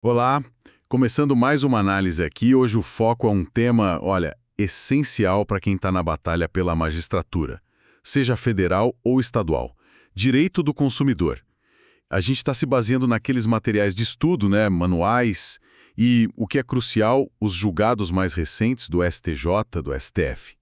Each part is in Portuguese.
Olá, começando mais uma análise aqui. Hoje o foco é um tema, olha, essencial para quem está na batalha pela magistratura, seja federal ou estadual. Direito do consumidor. A gente está se baseando naqueles materiais de estudo, né, manuais, e o que é crucial, os julgados mais recentes do STJ, do STF.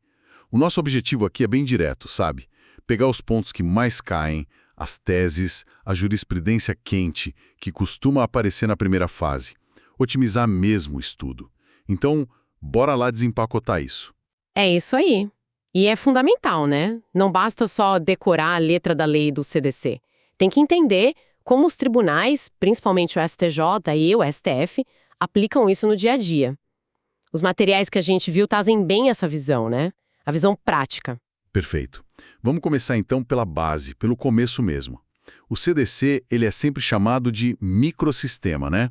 O nosso objetivo aqui é bem direto, sabe? Pegar os pontos que mais caem, as teses, a jurisprudência quente, que costuma aparecer na primeira fase. Otimizar mesmo o estudo. Então, bora lá desempacotar isso. É isso aí. E é fundamental, né? Não basta só decorar a letra da lei do CDC. Tem que entender como os tribunais, principalmente o STJ e o STF, aplicam isso no dia a dia. Os materiais que a gente viu trazem bem essa visão, né? A visão prática. Perfeito. Vamos começar então pela base, pelo começo mesmo. O CDC, ele é sempre chamado de microsistema, né?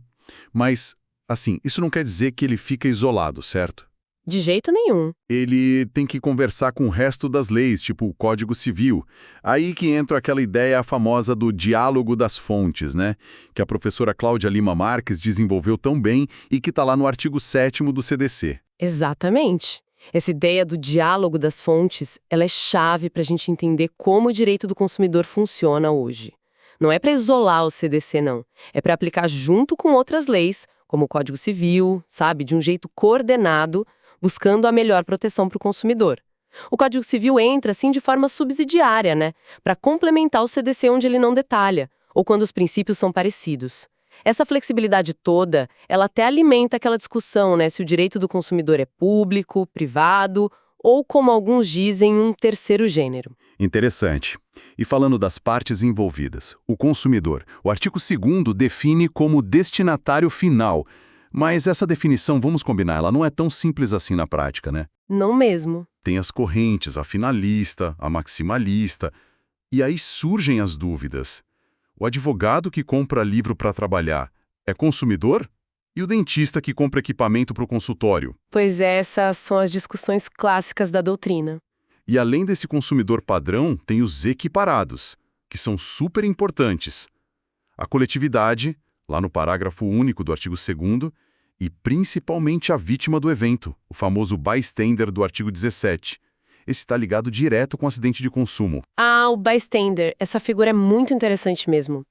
Mas, assim, isso não quer dizer que ele fica isolado, certo? De jeito nenhum. Ele tem que conversar com o resto das leis, tipo o Código Civil. Aí que entra aquela ideia famosa do diálogo das fontes, né? Que a professora Cláudia Lima Marques desenvolveu tão bem e que está lá no artigo 7º do CDC. Exatamente. Essa ideia do diálogo das fontes, ela é chave para a gente entender como o direito do consumidor funciona hoje. Não é para isolar o CDC, não. É para aplicar junto com outras leis, como o Código Civil, sabe? De um jeito coordenado, buscando a melhor proteção para o consumidor. O Código Civil entra, assim, de forma subsidiária, né? Para complementar o CDC onde ele não detalha, ou quando os princípios são parecidos. Essa flexibilidade toda, ela até alimenta aquela discussão, né? Se o direito do consumidor é público, privado, ou, como alguns dizem, um terceiro gênero. Interessante. E falando das partes envolvidas, o consumidor, o artigo 2º define como destinatário final. Mas essa definição, vamos combinar, ela não é tão simples assim na prática, né? Não mesmo. Tem as correntes, a finalista, a maximalista, e aí surgem as dúvidas. O advogado que compra livro para trabalhar é consumidor? E o dentista que compra equipamento para o consultório? Pois essas são as discussões clássicas da doutrina. E além desse consumidor padrão, tem os equiparados, que são super importantes. A coletividade, lá no parágrafo único do artigo 2º, e principalmente a vítima do evento, o famoso bystander do artigo 17. Esse está ligado direto com o acidente de consumo. Ah, o bystander. Essa figura é muito interessante mesmo.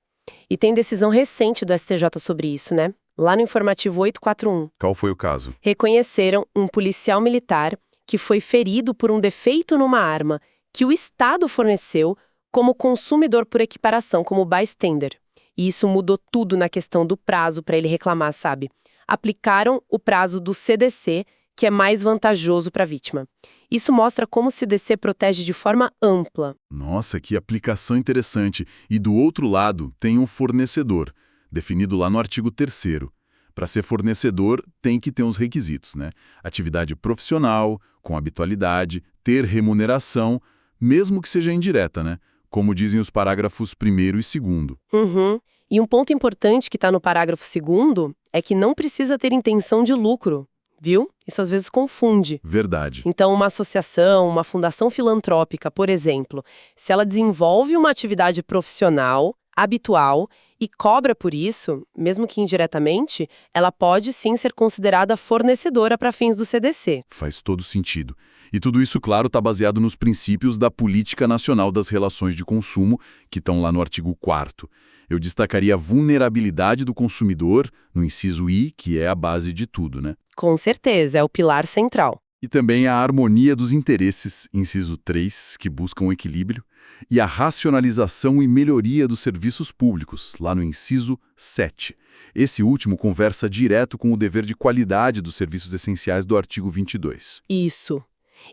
E tem decisão recente do STJ sobre isso, né? Lá no informativo 841. Qual foi o caso? Reconheceram um policial militar que foi ferido por um defeito numa arma que o Estado forneceu como consumidor por equiparação, como bystander. E isso mudou tudo na questão do prazo para ele reclamar, sabe? Aplicaram o prazo do CDC, que é mais vantajoso para a vítima. Isso mostra como o CDC protege de forma ampla. Nossa, que aplicação interessante. E do outro lado tem um fornecedor, definido lá no artigo 3º. Para ser fornecedor, tem que ter uns requisitos, né? Atividade profissional, com habitualidade, ter remuneração, mesmo que seja indireta, né? Como dizem os parágrafos 1º e 2º. Uhum. E um ponto importante que está no parágrafo 2º é que não precisa ter intenção de lucro, viu? Isso às vezes confunde. Verdade. Então, uma associação, uma fundação filantrópica, por exemplo, se ela desenvolve uma atividade profissional, habitual, e cobra por isso, mesmo que indiretamente, ela pode sim ser considerada fornecedora para fins do CDC. Faz todo sentido. E tudo isso, claro, está baseado nos princípios da Política Nacional das Relações de Consumo, que estão lá no artigo 4º. Eu destacaria a vulnerabilidade do consumidor, no inciso I, que é a base de tudo, né? Com certeza, é o pilar central. E também a harmonia dos interesses, inciso 3, que buscam o equilíbrio, e a racionalização e melhoria dos serviços públicos, lá no inciso 7. Esse último conversa direto com o dever de qualidade dos serviços essenciais do artigo 22. Isso.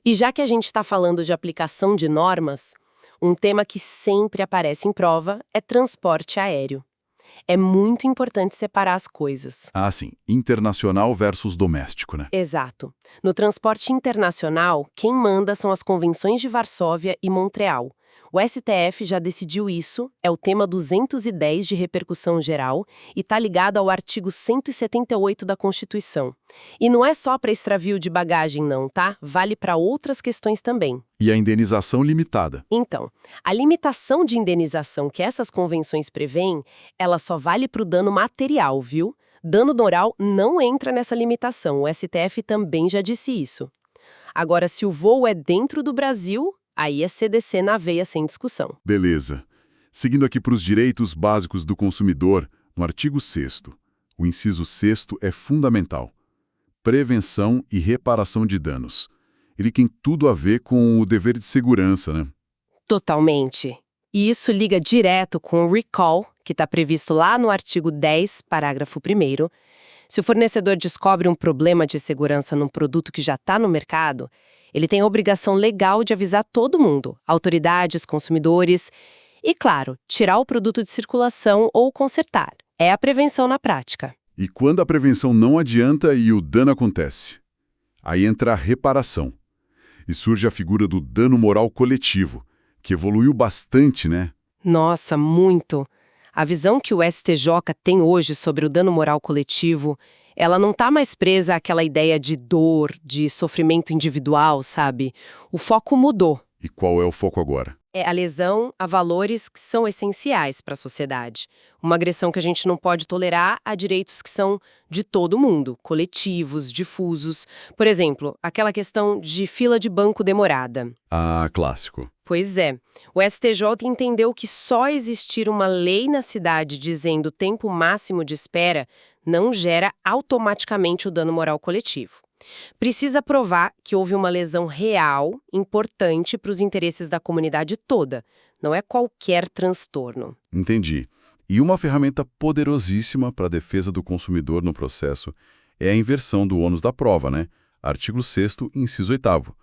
E já que a gente está falando de aplicação de normas, um tema que sempre aparece em prova é transporte aéreo. É muito importante separar as coisas. Ah, sim. Internacional versus doméstico, né? Exato. No transporte internacional, quem manda são as convenções de Varsóvia e Montreal. O STF já decidiu isso, é o tema 210 de repercussão geral e está ligado ao artigo 178 da Constituição. E não é só para extravio de bagagem não, tá? Vale para outras questões também. E a indenização limitada. Então, a limitação de indenização que essas convenções prevêem, ela só vale para o dano material, viu? Dano moral não entra nessa limitação, o STF também já disse isso. Agora, se o voo é dentro do Brasil, aí é CDC na veia sem discussão. Beleza. Seguindo aqui para os direitos básicos do consumidor, no artigo 6º, o inciso 6º é fundamental. Prevenção e reparação de danos. Ele tem tudo a ver com o dever de segurança, né? Totalmente. E isso liga direto com o recall, que está previsto lá no artigo 10, parágrafo 1º. Se o fornecedor descobre um problema de segurança num produto que já está no mercado, ele tem a obrigação legal de avisar todo mundo, autoridades, consumidores, e, claro, tirar o produto de circulação ou consertar. É a prevenção na prática. E quando a prevenção não adianta e o dano acontece? Aí entra a reparação. E surge a figura do dano moral coletivo, que evoluiu bastante, né? Nossa, muito! A visão que o STJ tem hoje sobre o dano moral coletivo, ela não está mais presa àquela ideia de dor, de sofrimento individual, sabe? O foco mudou. E qual é o foco agora? É a lesão a valores que são essenciais para a sociedade. Uma agressão que a gente não pode tolerar a direitos que são de todo mundo, coletivos, difusos. Por exemplo, aquela questão de fila de banco demorada. Ah, clássico. Pois é. O STJ entendeu que só existir uma lei na cidade dizendo o tempo máximo de espera não gera automaticamente o dano moral coletivo. Precisa provar que houve uma lesão real, importante para os interesses da comunidade toda. Não é qualquer transtorno. Entendi. E uma ferramenta poderosíssima para a defesa do consumidor no processo é a inversão do ônus da prova, né? Artigo 6º, inciso 8º.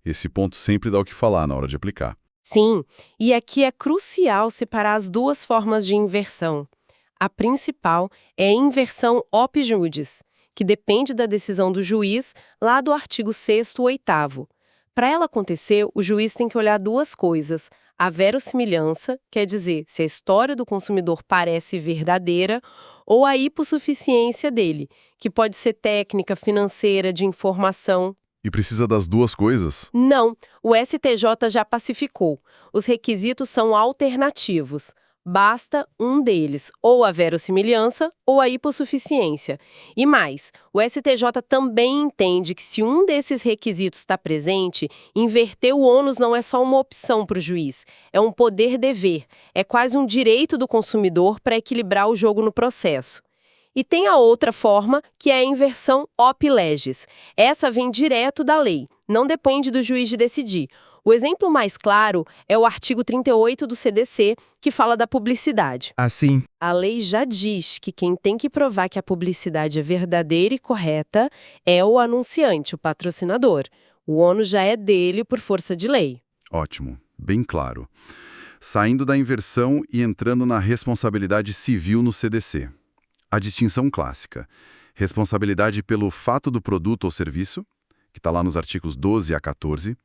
Esse ponto sempre dá o que falar na hora de aplicar. Sim, e aqui é crucial separar as duas formas de inversão. A principal é a inversão op judice, que depende da decisão do juiz, lá do artigo 6º, 8º. Para ela acontecer, o juiz tem que olhar duas coisas. A verossimilhança, quer dizer, se a história do consumidor parece verdadeira, ou a hipossuficiência dele, que pode ser técnica, financeira, de informação. E precisa das duas coisas? Não, o STJ já pacificou. Os requisitos são alternativos. Basta um deles, ou a verossimilhança ou a hipossuficiência. E mais, o STJ também entende que se um desses requisitos está presente, inverter o ônus não é só uma opção para o juiz, é um poder-dever, é quase um direito do consumidor para equilibrar o jogo no processo. E tem a outra forma, que é a inversão op legis. Essa vem direto da lei, não depende do juiz de decidir. O exemplo mais claro é o artigo 38 do CDC, que fala da publicidade. Assim, A lei já diz que quem tem que provar que a publicidade é verdadeira e correta é o anunciante, o patrocinador. O ônus já é dele por força de lei. Ótimo, bem claro. Saindo da inversão e entrando na responsabilidade civil no CDC. A distinção clássica. Responsabilidade pelo fato do produto ou serviço, que está lá nos artigos 12 a 14,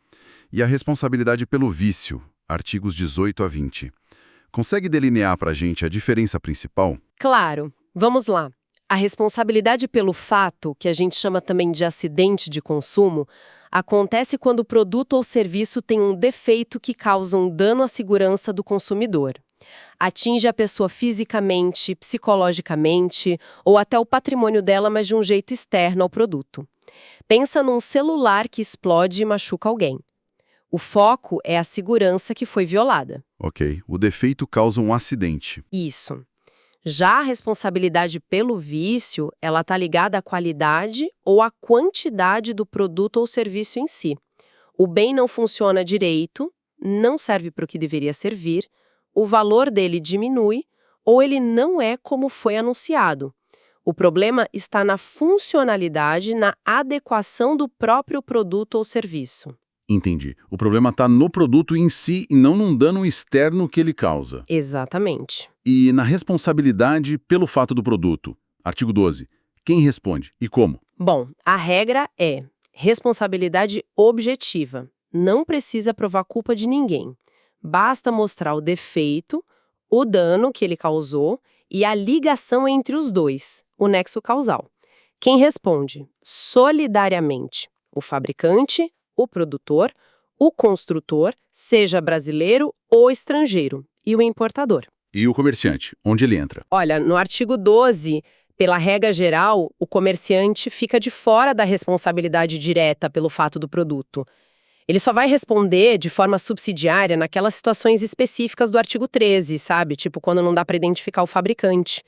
e a responsabilidade pelo vício, artigos 18 a 20. Consegue delinear para a gente a diferença principal? Claro, vamos lá. A responsabilidade pelo fato, que a gente chama também de acidente de consumo, acontece quando o produto ou serviço tem um defeito que causa um dano à segurança do consumidor. Atinge a pessoa fisicamente, psicologicamente ou até o patrimônio dela, mas de um jeito externo ao produto. Pensa num celular que explode e machuca alguém. O foco é a segurança que foi violada. Ok, o defeito causa um acidente. Isso. Já a responsabilidade pelo vício, ela está ligada à qualidade ou à quantidade do produto ou serviço em si. O bem não funciona direito, não serve para o que deveria servir, o valor dele diminui ou ele não é como foi anunciado. O problema está na funcionalidade, na adequação do próprio produto ou serviço. Entendi. O problema está no produto em si e não num dano externo que ele causa. Exatamente. E na responsabilidade pelo fato do produto. Artigo 12. Quem responde e como? Bom, a regra é responsabilidade objetiva. Não precisa provar culpa de ninguém. Basta mostrar o defeito, o dano que ele causou e a ligação entre os dois, o nexo causal. Quem responde? Solidariamente. O fabricante, o produtor, o construtor, seja brasileiro ou estrangeiro, e o importador. E o comerciante, onde ele entra? Olha, no artigo 12, Pela regra geral, o comerciante fica de fora da responsabilidade direta pelo fato do produto. Ele só vai responder de forma subsidiária naquelas situações específicas do artigo 13, sabe? Tipo quando não dá para identificar o fabricante.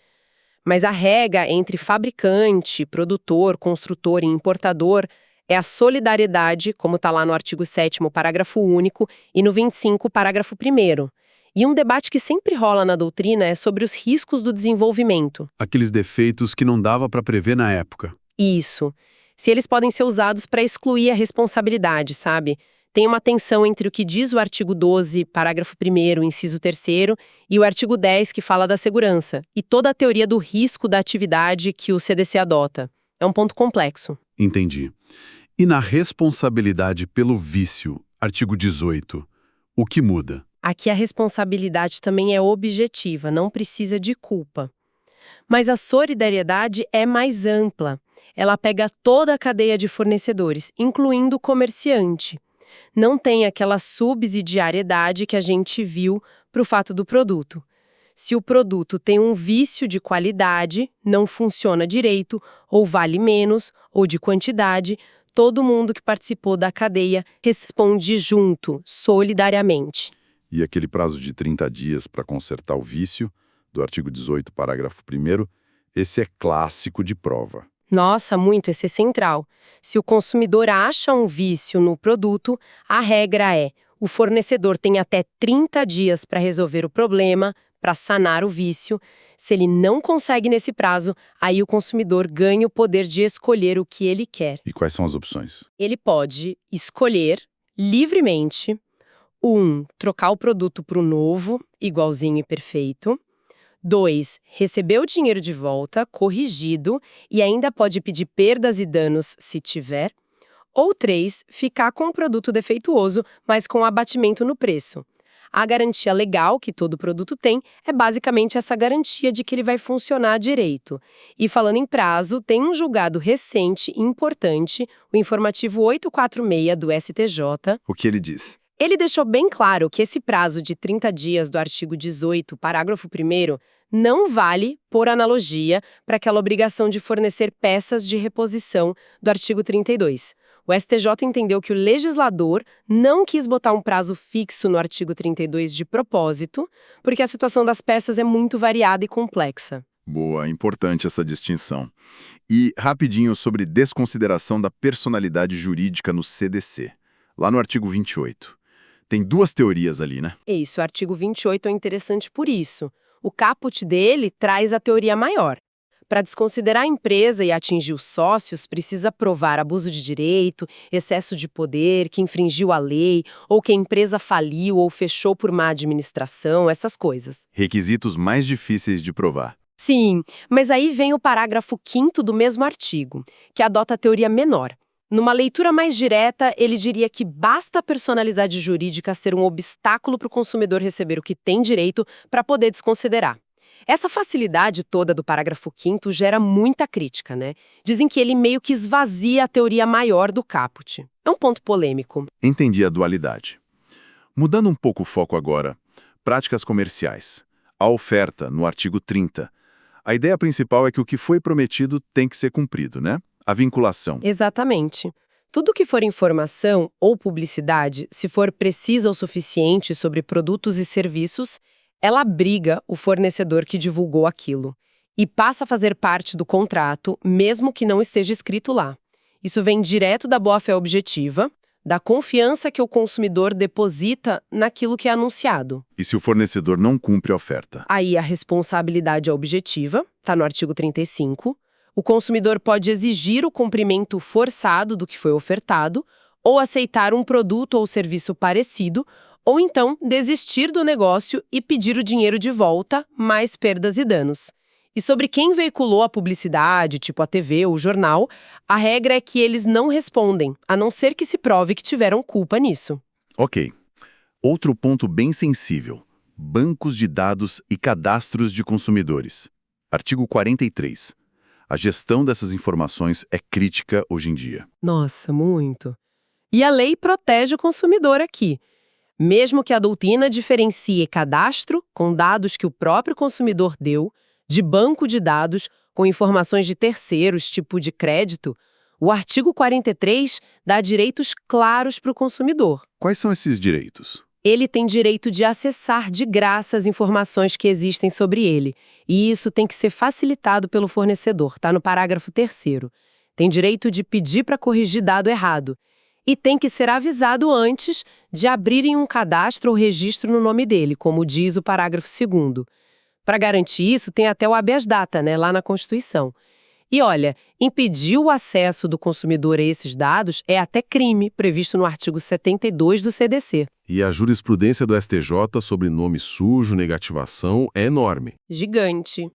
Mas a regra entre fabricante, produtor, construtor e importador é a solidariedade, como está lá no artigo 7º, parágrafo único, e no 25, parágrafo 1º. E um debate que sempre rola na doutrina é sobre os riscos do desenvolvimento. Aqueles defeitos que não dava para prever na época. Isso. Se eles podem ser usados para excluir a responsabilidade, sabe? Tem uma tensão entre o que diz o artigo 12, parágrafo 1º, inciso 3º, e o artigo 10, que fala da segurança, e toda a teoria do risco da atividade que o CDC adota. É um ponto complexo. Entendi. E na responsabilidade pelo vício, artigo 18, o que muda? Aqui a responsabilidade também é objetiva, não precisa de culpa. Mas a solidariedade é mais ampla. Ela pega toda a cadeia de fornecedores, incluindo o comerciante. Não tem aquela subsidiariedade que a gente viu para o fato do produto. Se o produto tem um vício de qualidade, não funciona direito, ou vale menos, ou de quantidade, todo mundo que participou da cadeia responde junto, solidariamente. E aquele prazo de 30 dias para consertar o vício, do artigo 18, parágrafo 1º, esse é clássico de prova. Nossa, muito, esse é central. Se o consumidor acha um vício no produto, a regra é: o fornecedor tem até 30 dias para resolver o problema, para sanar o vício. Se ele não consegue nesse prazo, aí o consumidor ganha o poder de escolher o que ele quer. E quais são as opções? Ele pode escolher livremente: 1. Trocar o produto por um novo, igualzinho e perfeito. 2. Receber o dinheiro de volta, corrigido, e ainda pode pedir perdas e danos se tiver. Ou 3. Ficar com o produto defeituoso, mas com abatimento no preço. A garantia legal que todo produto tem é basicamente essa garantia de que ele vai funcionar direito. E falando em prazo, tem um julgado recente e importante, o informativo 846 do STJ. O que ele diz? Ele deixou bem claro que esse prazo de 30 dias do artigo 18, parágrafo 1º, não vale, por analogia, para aquela obrigação de fornecer peças de reposição do artigo 32. O STJ entendeu que o legislador não quis botar um prazo fixo no artigo 32 de propósito, porque a situação das peças é muito variada e complexa. Boa, importante essa distinção. E rapidinho sobre desconsideração da personalidade jurídica no CDC, lá no artigo 28. Tem duas teorias ali, né? Isso, o artigo 28 é interessante por isso. O caput dele traz a teoria maior. Para desconsiderar a empresa e atingir os sócios, precisa provar abuso de direito, excesso de poder, que infringiu a lei, ou que a empresa faliu ou fechou por má administração, essas coisas. Requisitos mais difíceis de provar. Sim, mas aí vem o parágrafo 5º do mesmo artigo, que adota a teoria menor. Numa leitura mais direta, ele diria que basta a personalidade jurídica ser um obstáculo para o consumidor receber o que tem direito para poder desconsiderar. Essa facilidade toda do parágrafo 5º gera muita crítica, né? Dizem que ele meio que esvazia a teoria maior do caput. É um ponto polêmico. Entendi a dualidade. Mudando um pouco o foco agora, práticas comerciais. A oferta, no artigo 30. A ideia principal é que o que foi prometido tem que ser cumprido, né? A vinculação. Exatamente. Tudo que for informação ou publicidade, se for precisa o suficiente sobre produtos e serviços, ela abriga o fornecedor que divulgou aquilo e passa a fazer parte do contrato, mesmo que não esteja escrito lá. Isso vem direto da boa-fé objetiva, da confiança que o consumidor deposita naquilo que é anunciado. E se o fornecedor não cumpre a oferta? Aí a responsabilidade é objetiva, está no artigo 35. O consumidor pode exigir o cumprimento forçado do que foi ofertado, ou aceitar um produto ou serviço parecido, ou então desistir do negócio e pedir o dinheiro de volta, mais perdas e danos. E sobre quem veiculou a publicidade, tipo a TV ou o jornal, a regra é que eles não respondem, a não ser que se prove que tiveram culpa nisso. Ok. Outro ponto bem sensível: bancos de dados e cadastros de consumidores. Artigo 43. A gestão dessas informações é crítica hoje em dia. Nossa, muito. E a lei protege o consumidor aqui. Mesmo que a doutrina diferencie cadastro, com dados que o próprio consumidor deu, de banco de dados, com informações de terceiros, tipo de crédito, o artigo 43 dá direitos claros para o consumidor. Quais são esses direitos? Ele tem direito de acessar de graça as informações que existem sobre ele, e isso tem que ser facilitado pelo fornecedor, está no parágrafo 3º. Tem direito de pedir para corrigir dado errado. E tem que ser avisado antes de abrirem um cadastro ou registro no nome dele, como diz o parágrafo 2º. Para garantir isso, tem até o habeas data, lá na Constituição. E olha, impedir o acesso do consumidor a esses dados é até crime, previsto no artigo 72 do CDC. E a jurisprudência do STJ sobre nome sujo, negativação, é enorme. Gigante.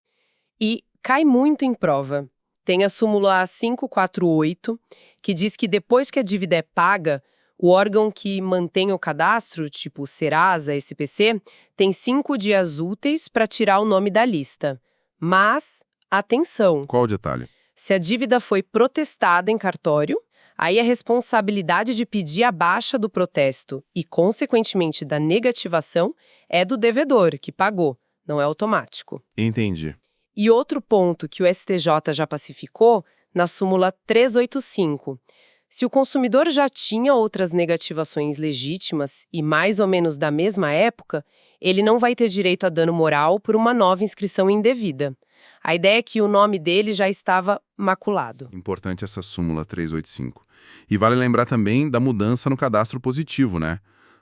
E cai muito em prova. Tem a súmula 548, que diz que depois que a dívida é paga, o órgão que mantém o cadastro, tipo Serasa, SPC, tem 5 dias úteis para tirar o nome da lista. Mas, atenção! Qual o detalhe? Se a dívida foi protestada em cartório, aí a responsabilidade de pedir a baixa do protesto e, consequentemente, da negativação é do devedor, que pagou, não é automático. Entendi. E outro ponto que o STJ já pacificou, na súmula 385. Se o consumidor já tinha outras negativações legítimas e mais ou menos da mesma época, ele não vai ter direito a dano moral por uma nova inscrição indevida. A ideia é que o nome dele já estava maculado. Importante essa súmula 385. E vale lembrar também da mudança no cadastro positivo, né?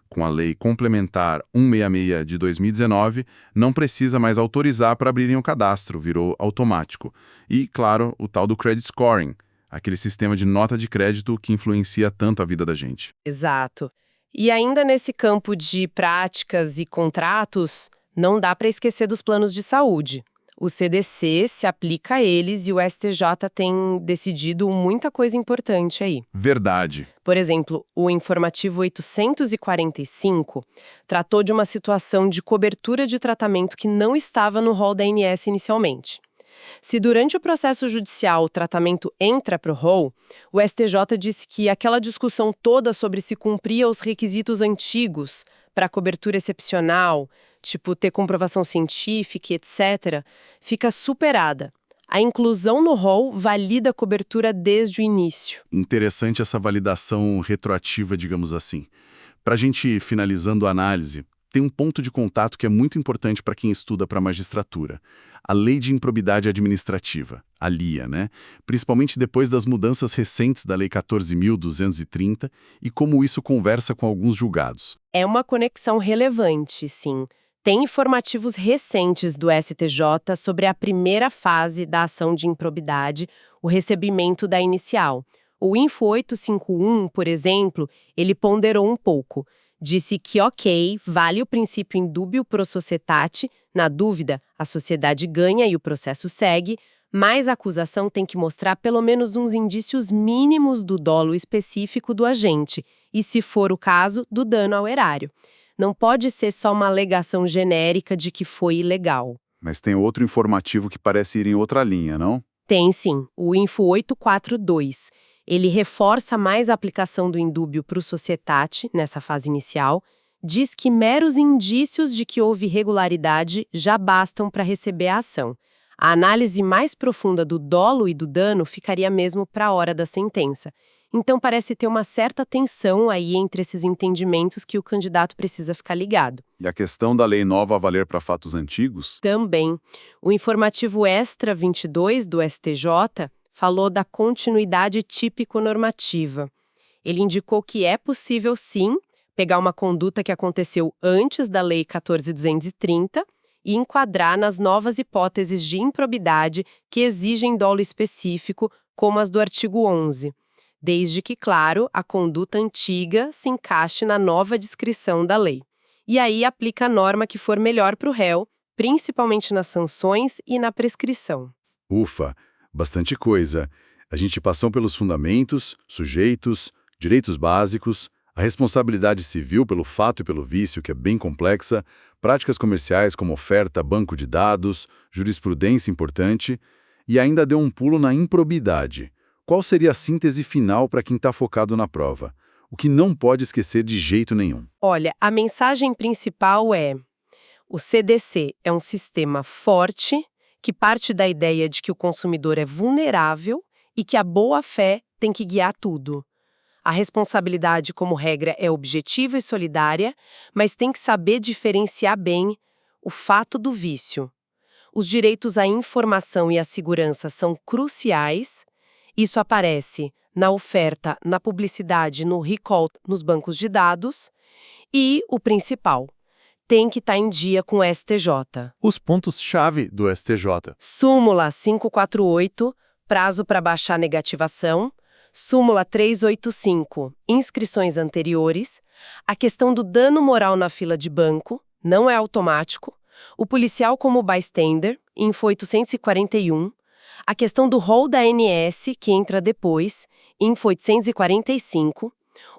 Com a Lei Complementar 166 de 2019, não precisa mais autorizar para abrirem o cadastro, virou automático. E, claro, o tal do credit scoring, aquele sistema de nota de crédito que influencia tanto a vida da gente. Exato. E ainda nesse campo de práticas e contratos, não dá para esquecer dos planos de saúde. O CDC se aplica a eles e o STJ tem decidido muita coisa importante aí. Verdade. Por exemplo, o informativo 845 tratou de uma situação de cobertura de tratamento que não estava no rol da ANS inicialmente. Se durante o processo judicial o tratamento entra para o rol, o STJ disse que aquela discussão toda sobre se cumpria os requisitos antigos para cobertura excepcional, tipo ter comprovação científica, etc., fica superada. A inclusão no rol valida a cobertura desde o início. Interessante essa validação retroativa, digamos assim. Para a gente finalizando a análise, tem um ponto de contato que é muito importante para quem estuda para a magistratura. A Lei de Improbidade Administrativa, a LIA, né? Principalmente depois das mudanças recentes da Lei 14.230 e como isso conversa com alguns julgados. É uma conexão relevante, sim. Tem informativos recentes do STJ sobre a primeira fase da ação de improbidade, o recebimento da inicial. O Info 851, por exemplo, ele ponderou um pouco. Disse que, ok, vale o princípio indubio pro societate, na dúvida, a sociedade ganha e o processo segue, mas a acusação tem que mostrar pelo menos uns indícios mínimos do dolo específico do agente, e, se for o caso, do dano ao erário. Não pode ser só uma alegação genérica de que foi ilegal. Mas tem outro informativo que parece ir em outra linha, não? Tem sim, o Info 842. Ele reforça mais a aplicação do indúbio pro societate, nessa fase inicial, diz que meros indícios de que houve irregularidade já bastam para receber a ação. A análise mais profunda do dolo e do dano ficaria mesmo para a hora da sentença. Então parece ter uma certa tensão aí entre esses entendimentos que o candidato precisa ficar ligado. E a questão da lei nova valer para fatos antigos? Também. O informativo Extra 22 do STJ falou da continuidade típico-normativa. Ele indicou que é possível, sim, pegar uma conduta que aconteceu antes da Lei 14.230 e enquadrar nas novas hipóteses de improbidade que exigem dolo específico, como as do artigo 11. Desde que, claro, a conduta antiga se encaixe na nova descrição da lei. E aí aplica a norma que for melhor para o réu, principalmente nas sanções e na prescrição. Ufa, bastante coisa. A gente passou pelos fundamentos, sujeitos, direitos básicos, a responsabilidade civil pelo fato e pelo vício, que é bem complexa, práticas comerciais como oferta, banco de dados, jurisprudência importante, e ainda deu um pulo na improbidade. Qual seria a síntese final para quem está focado na prova? O que não pode esquecer de jeito nenhum? Olha, a mensagem principal é: o CDC é um sistema forte que parte da ideia de que o consumidor é vulnerável e que a boa-fé tem que guiar tudo. A responsabilidade, como regra, é objetiva e solidária, mas tem que saber diferenciar bem o fato do vício. Os direitos à informação e à segurança são cruciais. Isso aparece na oferta, na publicidade, no recall, nos bancos de dados. E, o principal, tem que estar em dia com o STJ. Os pontos-chave do STJ. Súmula 548, prazo para baixar negativação. Súmula 385, inscrições anteriores. A questão do dano moral na fila de banco, não é automático. O policial como bystander, info 841. A questão do rol da ANS, que entra depois, info 845.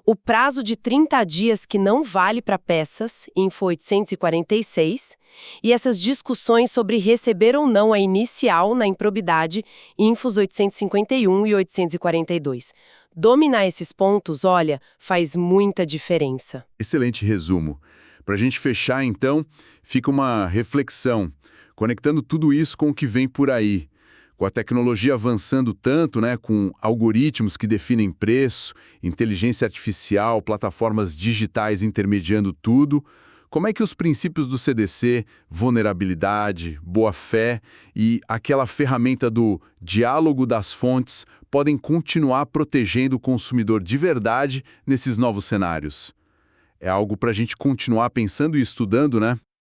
O prazo de 30 dias que não vale para peças, info 846. E essas discussões sobre receber ou não a inicial na improbidade, infos 851 e 842. Dominar esses pontos, olha, faz muita diferença. Excelente resumo. Para a gente fechar, então, fica uma reflexão, conectando tudo isso com o que vem por aí. Com a tecnologia avançando tanto, né, com algoritmos que definem preço, inteligência artificial, plataformas digitais intermediando tudo, como é que os princípios do CDC, vulnerabilidade, boa-fé e aquela ferramenta do diálogo das fontes podem continuar protegendo o consumidor de verdade nesses novos cenários? É algo para a gente continuar pensando e estudando, né?